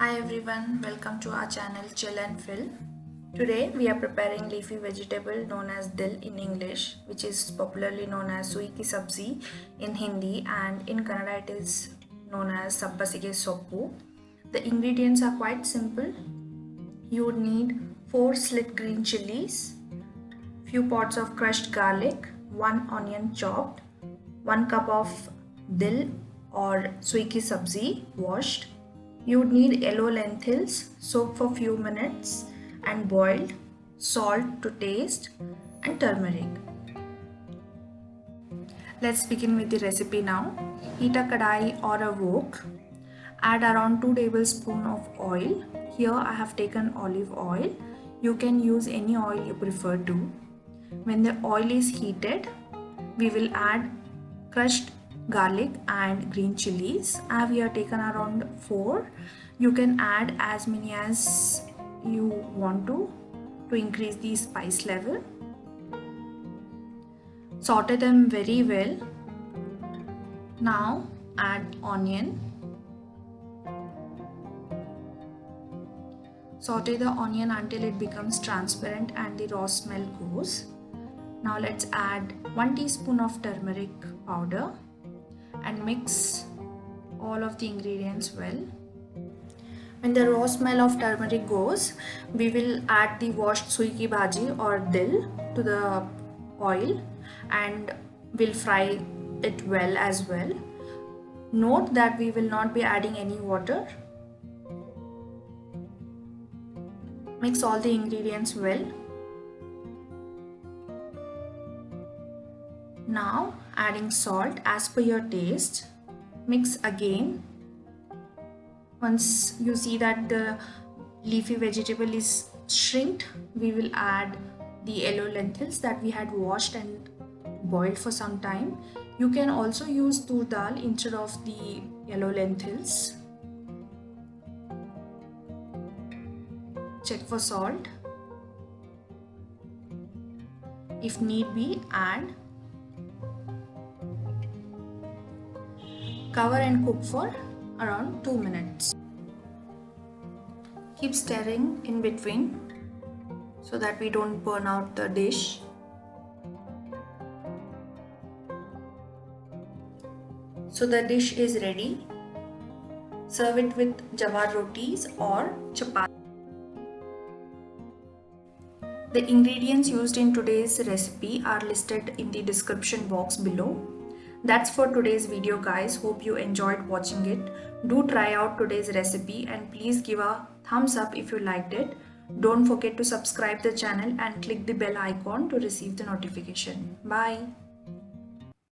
Hi everyone, welcome to our channel Chill and Fill. Today we are preparing leafy vegetable known as dill in English, which is popularly known as Sui Ki Sabzi in Hindi, and in Kannada it is known as Sabassige Soppu. The ingredients are quite simple. You would need 4 slit green chillies, few pods of crushed garlic, 1 onion chopped, 1 cup of dill or Sui Ki Sabzi washed. You would need yellow lentils soaked for few minutes and boiled, salt to taste, and turmeric. Let's begin with the recipe now. Heat a kadai or a wok. Add around 2 tablespoons of oil. Here I have taken olive oil. You can use any oil you prefer to. When the oil is heated, we will add crushed garlic and green chillies. I have here taken around 4. You can add as many as you want to increase the spice level. Saute them very well. Now add onion. Saute the onion until it becomes transparent and the raw smell goes. Now let's add 1 teaspoon of turmeric powder and mix all of the ingredients well. When the raw smell of turmeric goes, we will add the washed Sui Ki Bhaji or dill to the oil and we'll fry it well as well. Note that we will not be adding any water. Mix all the ingredients well. Now adding salt as per your taste. Mix again. Once you see that the leafy vegetable is shrinked, we will add the yellow lentils that we had washed and boiled for some time. You can also use tur dal instead of the yellow lentils. Check for salt. If need be, add. Cover and cook for around 2 minutes. Keep stirring in between so that we don't burn out the dish. So the dish is ready. Serve it with jawar rotis or chapati. The ingredients used in today's recipe are listed in the description box below. That's for today's video guys. Hope you enjoyed watching it. Do try out today's recipe and please give a thumbs up if you liked it. Don't forget to subscribe the channel and click the bell icon to receive the notification. Bye.